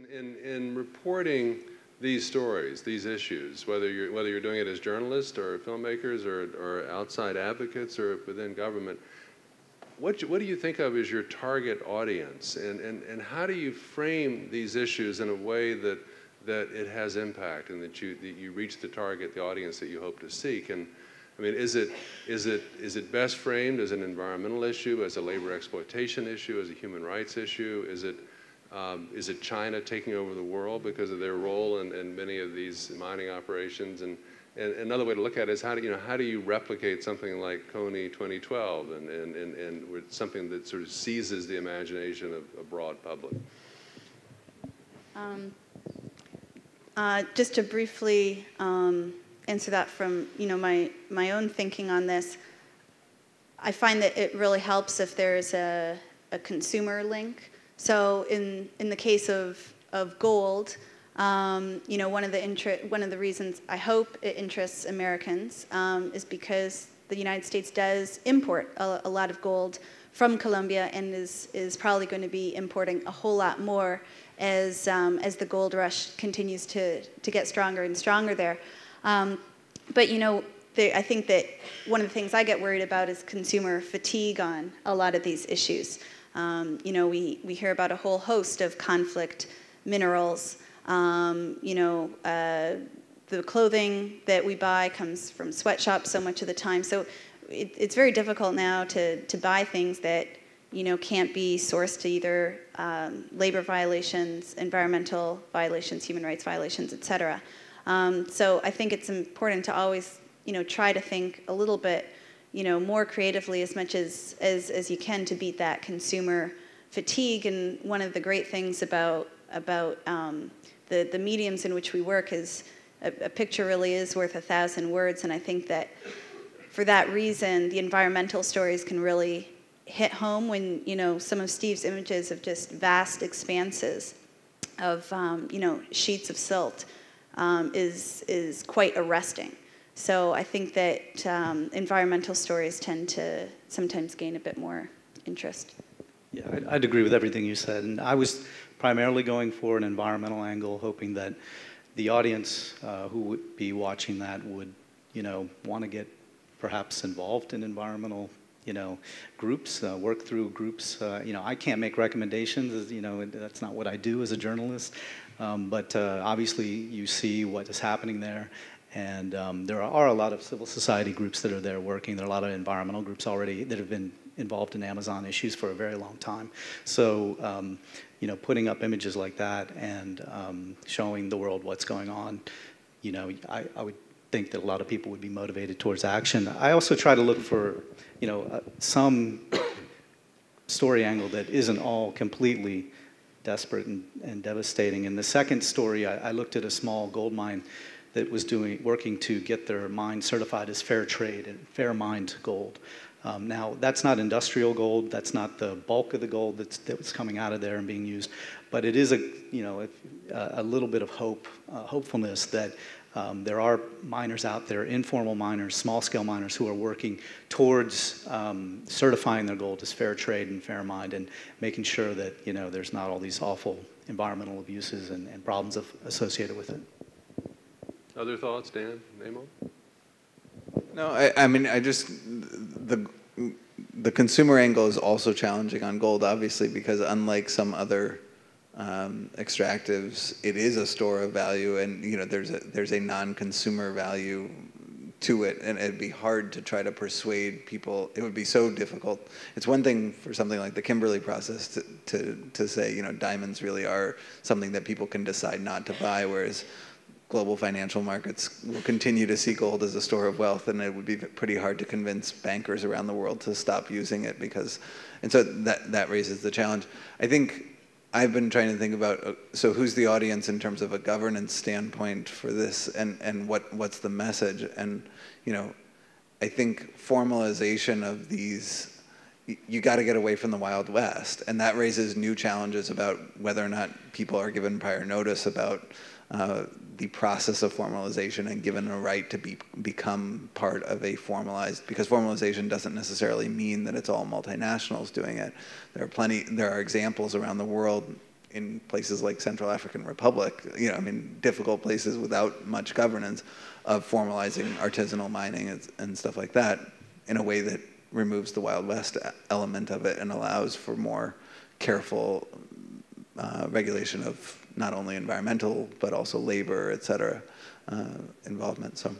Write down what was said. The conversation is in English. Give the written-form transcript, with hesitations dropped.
In reporting these stories, these issues, whether you're doing it as journalists or filmmakers or outside advocates or within government, what do you think of as your target audience, and how do you frame these issues in a way that it has impact and that you reach the audience that you hope to seek? And I mean, is it best framed as an environmental issue, as a labor exploitation issue, as a human rights issue? Is it China taking over the world because of their role in many of these mining operations? And another way to look at it is how do you replicate something like Coney 2012 and with something that sort of seizes the imagination of a broad public? Just to briefly answer that from my own thinking on this, I find that it really helps if there's a consumer link. So in the case of gold, one of the reasons I hope it interests Americans is because the United States does import a lot of gold from Colombia and is probably going to be importing a whole lot more as the gold rush continues to get stronger and stronger there. But I think that one of the things I get worried about is consumer fatigue on a lot of these issues. We hear about a whole host of conflict minerals. The clothing that we buy comes from sweatshops so much of the time. So it's very difficult now to buy things that can't be sourced to either labor violations, environmental violations, human rights violations, et cetera. So I think it's important to always try to think a little bit more creatively as much as you can to beat that consumer fatigue. And one of the great things about the mediums in which we work is a picture really is worth 1,000 words. And I think that for that reason, the environmental stories can really hit home when some of Steve's images of just vast expanses of sheets of silt is quite arresting. So I think that environmental stories tend to sometimes gain a bit more interest. Yeah, I'd agree with everything you said. And I was primarily going for an environmental angle, hoping that the audience who would be watching that would, want to get perhaps involved in environmental, groups, work through groups. I can't make recommendations, that's not what I do as a journalist. But obviously you see what is happening there. And there are a lot of civil society groups that are there working. There are a lot of environmental groups already that have been involved in Amazon issues for a very long time. So, putting up images like that and showing the world what's going on, I would think that a lot of people would be motivated towards action. I also try to look for, some story angle that isn't all completely desperate and devastating. In the second story, I looked at a small gold mine that was working to get their mine certified as fair trade and fair mined gold. Now, that's not industrial gold. That's not the bulk of the gold that was coming out of there and being used. But it is a little bit of hopefulness that there are miners out there, informal miners, small-scale miners, who are working towards certifying their gold as fair trade and fair mined and making sure that there's not all these awful environmental abuses and problems associated with it. Other thoughts, Dan, Amol? No, I mean, the consumer angle is also challenging on gold, obviously, because unlike some other extractives, it is a store of value, and there's a non-consumer value to it, and it'd be hard to try to persuade people. It would be so difficult. It's one thing for something like the Kimberley process to say, diamonds really are something that people can decide not to buy, whereas global financial markets will continue to see gold as a store of wealth, and it would be pretty hard to convince bankers around the world to stop using it and so that raises the challenge. I think I've been trying to think about, so who's the audience in terms of a governance standpoint for this, and what's the message? And, I think formalization of these, you got to get away from the Wild West, and that raises new challenges about whether or not people are given prior notice about the process of formalization and given a right to become part of a formalized, because formalization doesn't necessarily mean that it's all multinationals doing it. There are examples around the world in places like Central African Republic, I mean, difficult places without much governance, of formalizing artisanal mining and stuff like that in a way that removes the Wild West element of it and allows for more careful regulation of not only environmental but also labor, et cetera, involvement. So